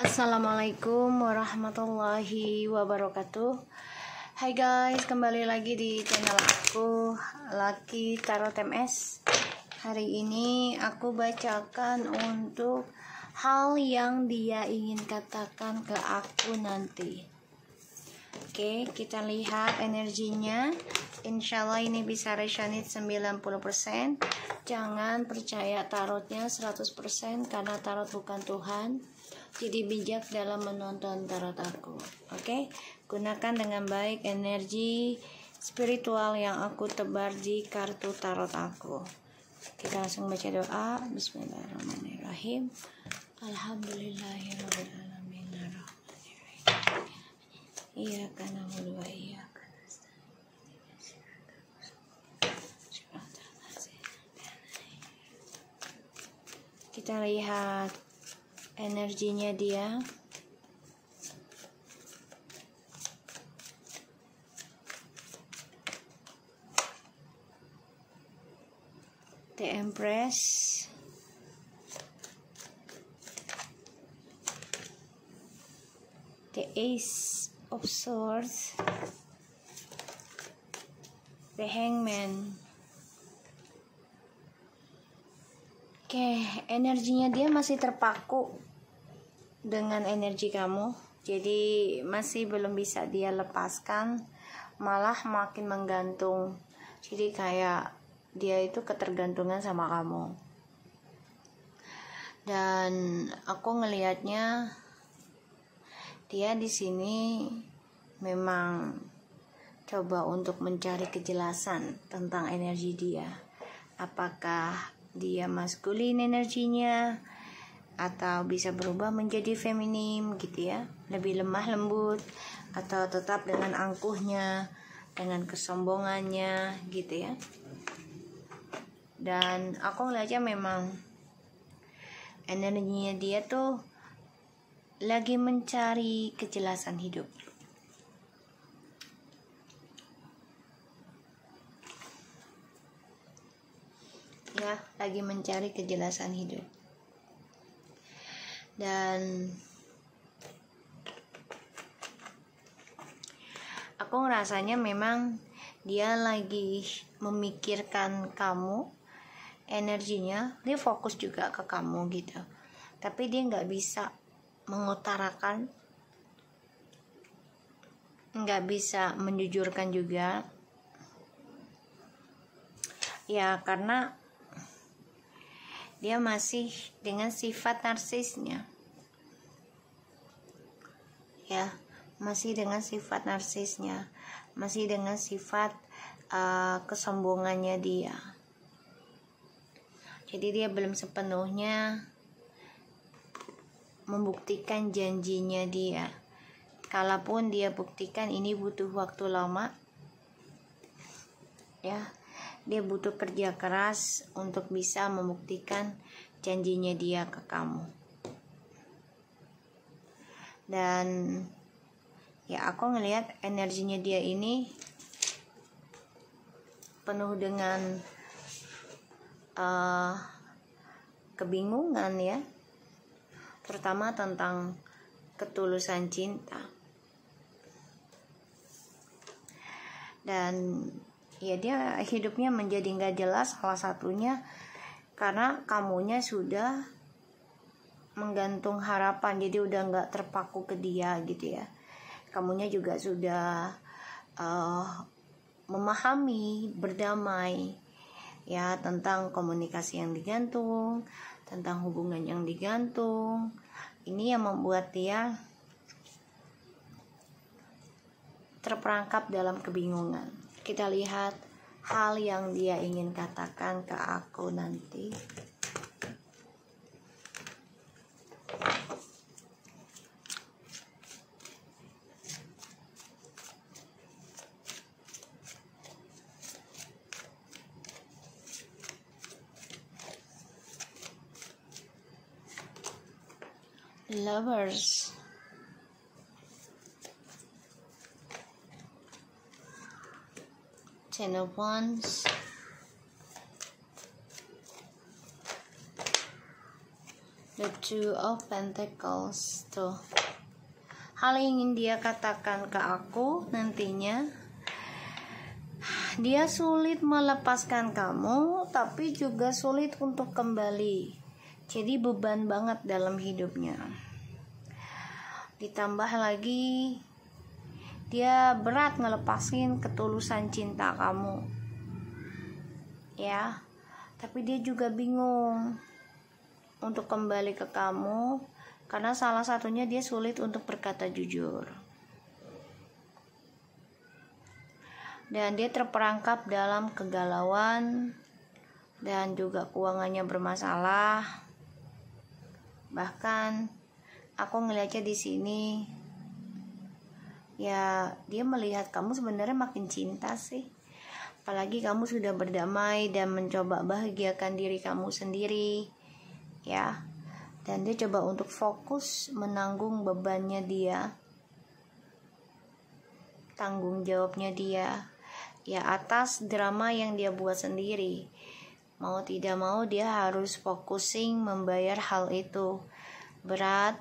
Assalamualaikum warahmatullahi wabarakatuh. Hai guys, kembali lagi di channel aku, Lucky Tarot MS. Hari ini aku bacakan untuk hal yang dia ingin katakan ke aku nanti. Oke, kita lihat energinya. Insya Allah ini bisa resonate 90%. Jangan percaya tarotnya 100% karena tarot bukan Tuhan. Jadi bijak dalam menonton tarot aku. Oke, gunakan dengan baik energi spiritual yang aku tebar di kartu tarot aku. Kita langsung baca doa. Bismillahirrahmanirrahim. Alhamdulillahirabbil alamin. Iyyaka na'budu wa iyyaka nasta'in. Kita lihat energinya dia. The Empress, the Ace of Swords, the Hangman. Oke, energinya dia masih terpaku dengan energi kamu. Jadi masih belum bisa dia lepaskan, malah makin menggantung. Jadi kayak dia itu ketergantungan sama kamu. Dan aku ngelihatnya dia di sini memang coba untuk mencari kejelasan tentang energi dia. Apakah dia maskulin energinya atau bisa berubah menjadi feminim gitu ya, lebih lemah lembut, atau tetap dengan angkuhnya, dengan kesombongannya gitu ya. Dan aku ngeliatnya memang energinya dia tuh lagi mencari kejelasan hidup. Ya, lagi mencari kejelasan hidup. Dan aku ngerasanya memang dia lagi memikirkan kamu, energinya dia fokus juga ke kamu gitu, tapi dia nggak bisa mengutarakan, nggak bisa menjujurkan juga ya, karena dia masih dengan sifat narsisnya ya, masih dengan sifat narsisnya, masih dengan sifat kesombongannya dia. Jadi dia belum sepenuhnya membuktikan janjinya dia. Kalaupun dia buktikan, ini butuh waktu lama ya. Dia butuh kerja keras untuk bisa membuktikan janjinya dia ke kamu. Dan ya, aku ngelihat energinya dia ini penuh dengan kebingungan ya, terutama tentang ketulusan cinta. Dan ya, dia hidupnya menjadi nggak jelas, salah satunya karena kamunya sudah menggantung harapan, jadi udah nggak terpaku ke dia gitu ya. Kamunya juga sudah memahami, berdamai ya, tentang komunikasi yang digantung, tentang hubungan yang digantung. Ini yang membuat dia terperangkap dalam kebingungan. Kita lihat hal yang dia ingin katakan ke aku nanti. Lovers, Ten of Wands, The Two of Pentacles. Tuh, hal yang ingin dia katakan ke aku nantinya, dia sulit melepaskan kamu, tapi juga sulit untuk kembali. Jadi beban banget dalam hidupnya. Ditambah lagi dia berat ngelepasin ketulusan cinta kamu, ya. Tapi dia juga bingung untuk kembali ke kamu, karena salah satunya dia sulit untuk berkata jujur. Dan dia terperangkap dalam kegalauan dan juga keuangannya bermasalah. Bahkan aku ngelihatnya di sini, ya dia melihat kamu sebenarnya makin cinta sih. Apalagi kamu sudah berdamai dan mencoba bahagiakan diri kamu sendiri, ya. Dan dia coba untuk fokus menanggung bebannya dia, tanggung jawabnya dia, ya, atas drama yang dia buat sendiri. Mau tidak mau dia harus focusing membayar hal itu. Berat,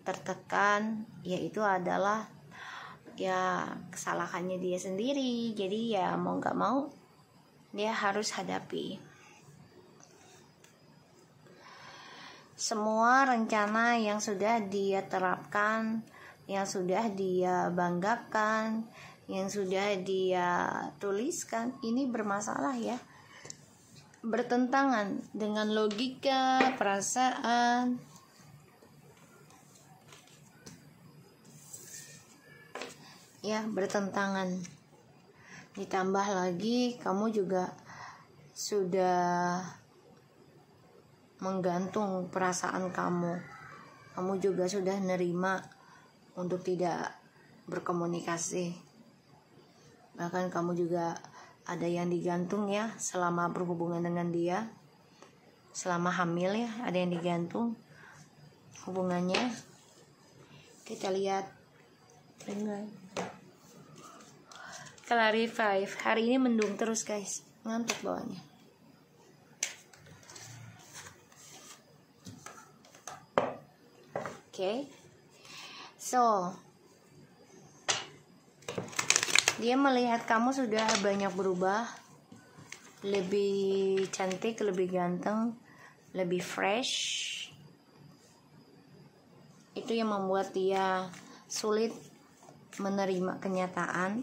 tertekan, ya itu adalah ya kesalahannya dia sendiri. Jadi ya mau gak mau dia harus hadapi. Semua rencana yang sudah dia terapkan, yang sudah dia banggakan, yang sudah dia tuliskan, ini bermasalah ya, bertentangan dengan logika, perasaan, ya, bertentangan. Ditambah lagi kamu juga sudah menggantung perasaan kamu juga sudah nerima untuk tidak berkomunikasi. Bahkan kamu juga ada yang digantung ya selama berhubungan dengan dia, selama hamil ya ada yang digantung hubungannya. Kita lihat clarify. Hari ini mendung terus guys, ngantuk bawahnya. Oke. So dia melihat kamu sudah banyak berubah, lebih cantik, lebih ganteng, lebih fresh. Itu yang membuat dia sulit menerima kenyataan,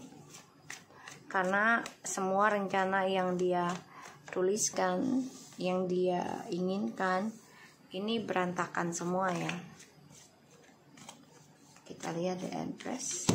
karena semua rencana yang dia tuliskan, yang dia inginkan, ini berantakan semua ya. Kita lihat the Empress.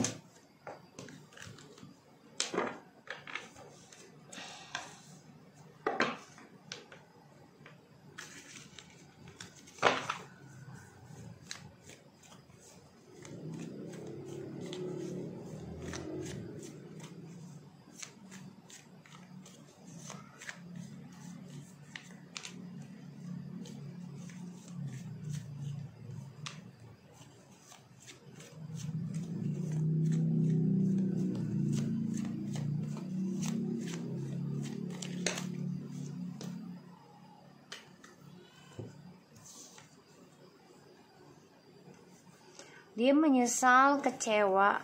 Dia menyesal, kecewa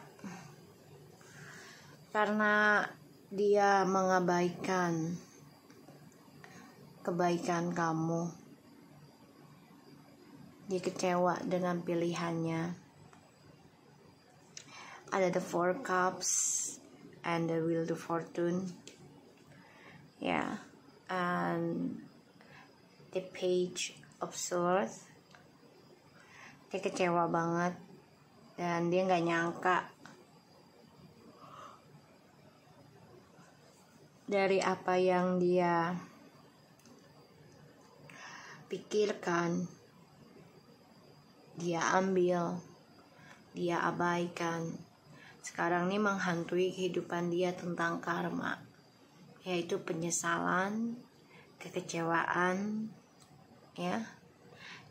karena dia mengabaikan kebaikan kamu. Dia kecewa dengan pilihannya. Ada the Four Cups and the Wheel of Fortune, ya, and the Page of Swords. Dia kecewa banget. Dan dia gak nyangka dari apa yang dia pikirkan, dia ambil, dia abaikan. Sekarang ini menghantui kehidupan dia tentang karma, yaitu penyesalan, kekecewaan, ya.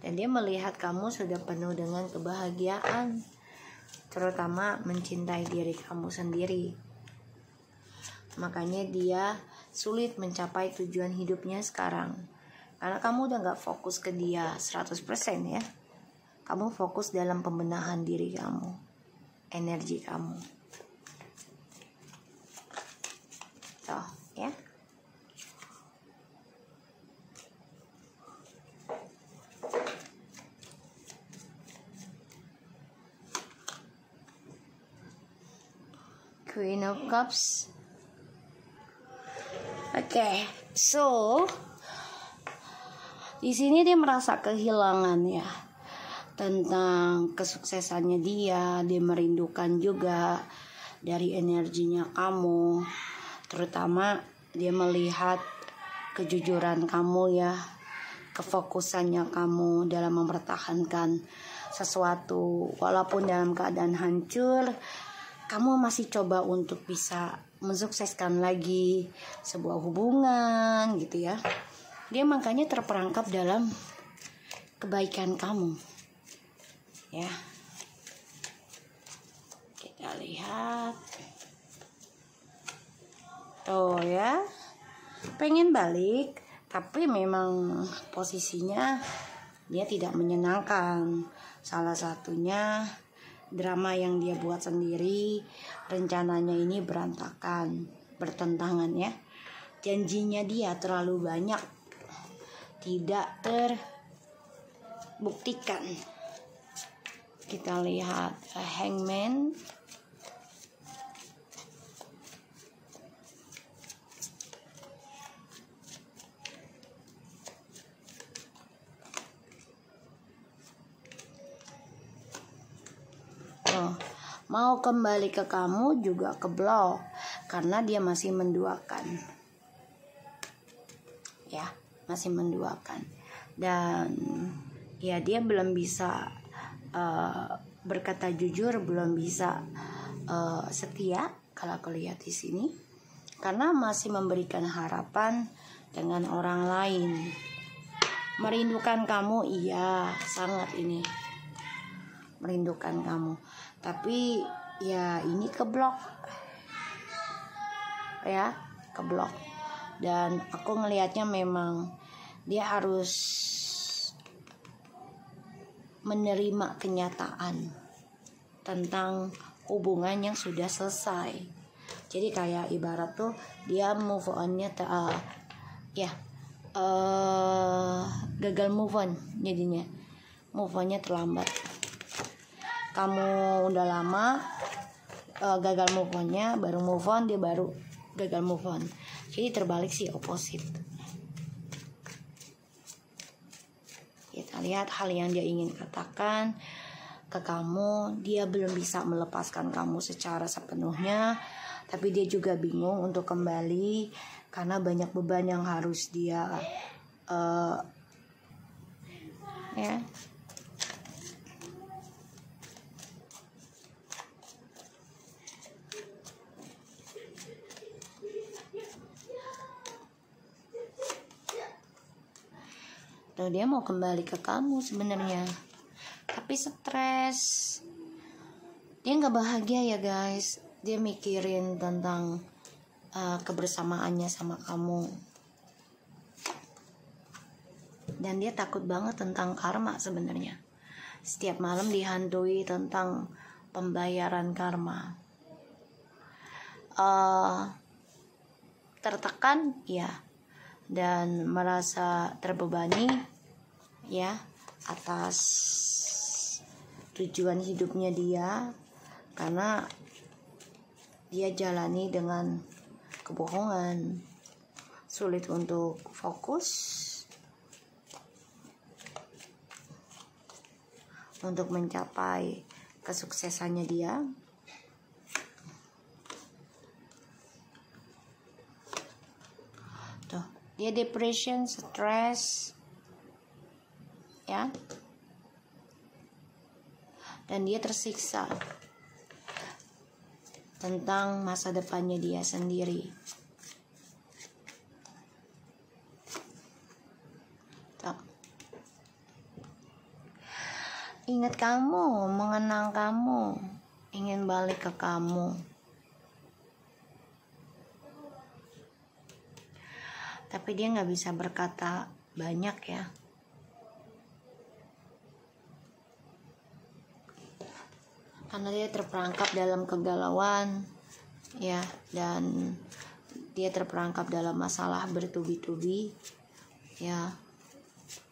Dan dia melihat kamu sudah penuh dengan kebahagiaan, terutama mencintai diri kamu sendiri. Makanya dia sulit mencapai tujuan hidupnya sekarang, Karena kamu udah gak fokus ke dia 100% ya. Kamu fokus dalam pembenahan diri kamu, energi kamu. Tuh ya. Queen of Cups. Oke, so di sini dia merasa kehilangan ya tentang kesuksesannya dia merindukan juga dari energinya kamu, terutama dia melihat kejujuran kamu ya, kefokusannya kamu dalam mempertahankan sesuatu walaupun dalam keadaan hancur, kamu masih coba untuk bisa mensukseskan lagi sebuah hubungan gitu ya. Dia makanya terperangkap dalam kebaikan kamu ya. Kita lihat tuh ya, pengen balik tapi memang posisinya dia tidak menyenangkan. Salah satunya drama yang dia buat sendiri, rencananya ini berantakan, bertentangan ya. Janjinya dia terlalu banyak, tidak terbuktikan. Kita lihat Hangman. Mau kembali ke kamu juga keblok karena dia masih menduakan ya, masih menduakan. Dan ya dia belum bisa berkata jujur, belum bisa setia kalau aku lihat di sini, karena masih memberikan harapan dengan orang lain. Merindukan kamu, iya sangat ini merindukan kamu, tapi ya ini keblok ya, keblok. Dan aku ngelihatnya memang dia harus menerima kenyataan tentang hubungan yang sudah selesai. Jadi kayak ibarat tuh dia move onnya gagal move on, jadinya move onnya terlambat. Kamu udah lama gagal move onnya, baru move on, dia baru gagal move on. Jadi terbalik sih, opposite. Kita lihat hal yang dia ingin katakan ke kamu, dia belum bisa melepaskan kamu secara sepenuhnya, tapi dia juga bingung untuk kembali karena banyak beban yang harus dia ya. Tuh, dia mau kembali ke kamu sebenarnya, tapi stres. Dia nggak bahagia ya guys. Dia mikirin tentang kebersamaannya sama kamu. Dan dia takut banget tentang karma sebenarnya. Setiap malam dihantui tentang pembayaran karma. Tertekan ya, dan merasa terbebani ya atas tujuan hidupnya dia, karena dia jalani dengan kebohongan, sulit untuk fokus untuk mencapai kesuksesannya dia. Tuh, dia depression, stres ya, dan dia tersiksa tentang masa depannya dia sendiri. Tuh. Ingat kamu, mengenang kamu, ingin balik ke kamu. Tapi dia gak bisa berkata banyak ya. Karena dia terperangkap dalam kegalauan ya, dan dia terperangkap dalam masalah bertubi-tubi ya,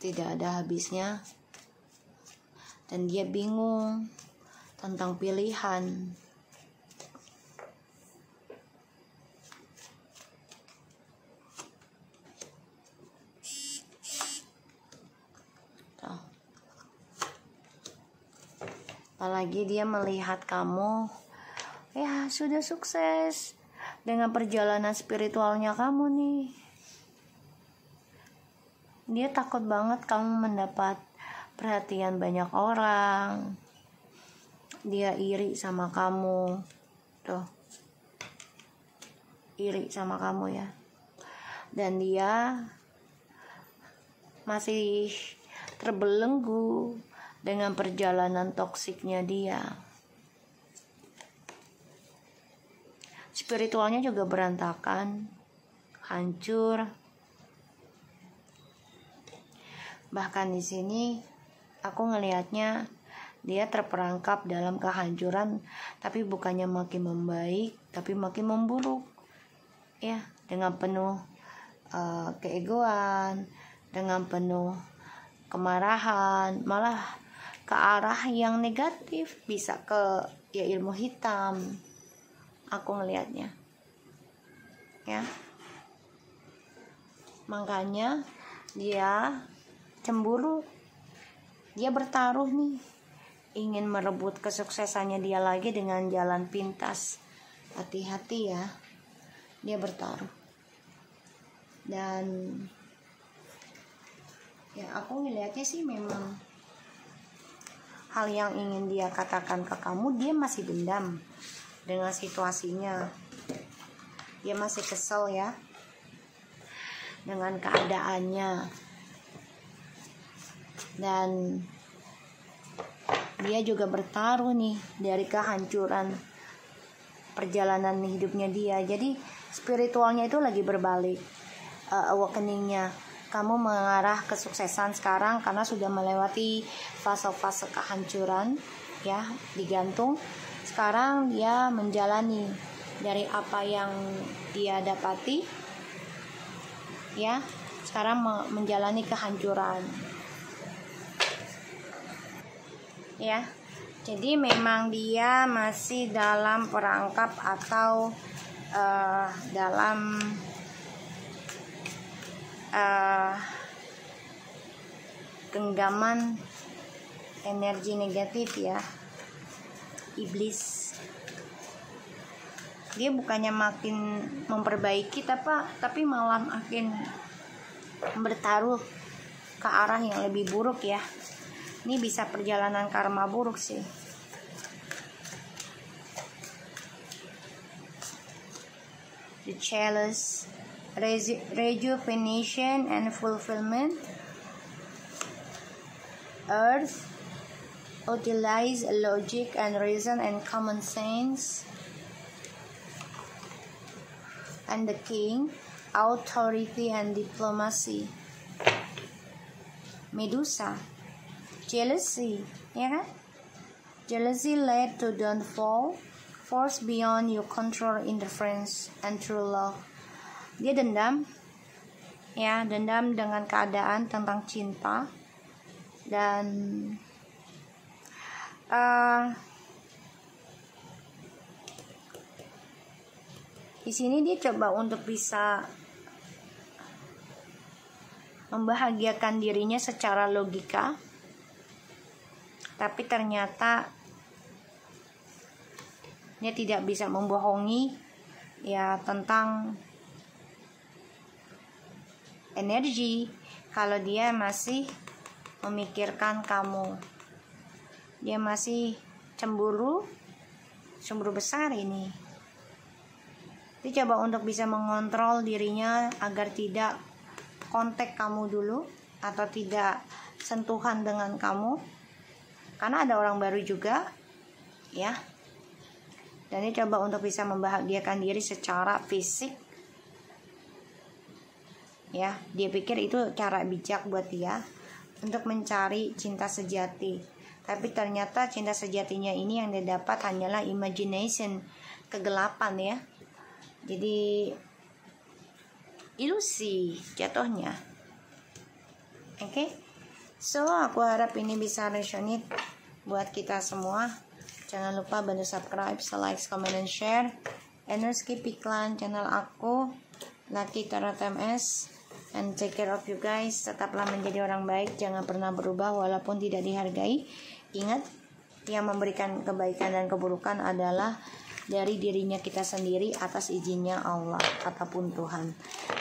tidak ada habisnya, dan dia bingung tentang pilihan. Apalagi dia melihat kamu ya sudah sukses dengan perjalanan spiritualnya kamu nih. Dia takut banget kamu mendapat perhatian banyak orang. Dia iri sama kamu. Tuh. Iri sama kamu ya. Dan dia masih terbelenggu dengan perjalanan toksiknya dia. Spiritualnya juga berantakan, hancur. Bahkan di sini aku ngelihatnya dia terperangkap dalam kehancuran, tapi bukannya makin membaik, tapi makin memburuk. Ya, dengan penuh keegoan, dengan penuh kemarahan, malah ke arah yang negatif, bisa ke ya ilmu hitam. Aku ngelihatnya ya, makanya dia cemburu, dia bertaruh nih, ingin merebut kesuksesannya dia lagi dengan jalan pintas. Hati-hati ya, dia bertaruh. Dan ya aku ngelihatnya sih memang hal yang ingin dia katakan ke kamu, dia masih dendam dengan situasinya. Dia masih kesel ya dengan keadaannya. Dan dia juga bertaruh nih dari kehancuran perjalanan hidupnya dia. Jadi spiritualnya itu lagi berbalik, awakeningnya. Kamu mengarah kesuksesan sekarang karena sudah melewati fase-fase kehancuran ya, digantung. Sekarang dia menjalani dari apa yang dia dapati ya, sekarang menjalani kehancuran ya. Jadi memang dia masih dalam perangkap atau dalam genggaman energi negatif ya, iblis. Dia bukannya makin memperbaiki tapi malah makin bertaruh ke arah yang lebih buruk ya. Ini bisa perjalanan karma buruk sih. The Chalice, rejuvenation and fulfillment. Earth, utilize logic and reason and common sense. And the King, authority and diplomacy. Medusa, jealousy, ya kan? Jealousy led to downfall, force beyond your control, indifference and true love. Dia dendam, ya, dendam dengan keadaan tentang cinta. Dan di sini dia coba untuk bisa membahagiakan dirinya secara logika, tapi ternyata dia tidak bisa membohongi ya tentang energi kalau dia masih memikirkan kamu. Dia masih cemburu besar ini. Dia coba untuk bisa mengontrol dirinya agar tidak kontak kamu dulu atau tidak sentuhan dengan kamu, karena ada orang baru juga ya. Dan dia coba untuk bisa membahagiakan diri secara fisik ya. Dia pikir itu cara bijak buat dia untuk mencari cinta sejati. Tapi ternyata cinta sejatinya ini yang dia dapat hanyalah imagination, kegelapan ya. Jadi ilusi jatuhnya. Oke. So, aku harap ini bisa resonate buat kita semua. Jangan lupa bantu subscribe, like, comment, dan share. And skip iklan channel aku, Lucky Tarot MS. And take care of you guys. Tetaplah menjadi orang baik. Jangan pernah berubah walaupun tidak dihargai. Ingat, yang memberikan kebaikan dan keburukan adalah dari dirinya kita sendiri atas izinnya Allah ataupun Tuhan.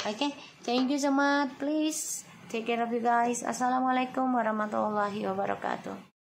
Okay, thank you so much. Please take care of you guys. Assalamualaikum warahmatullahi wabarakatuh.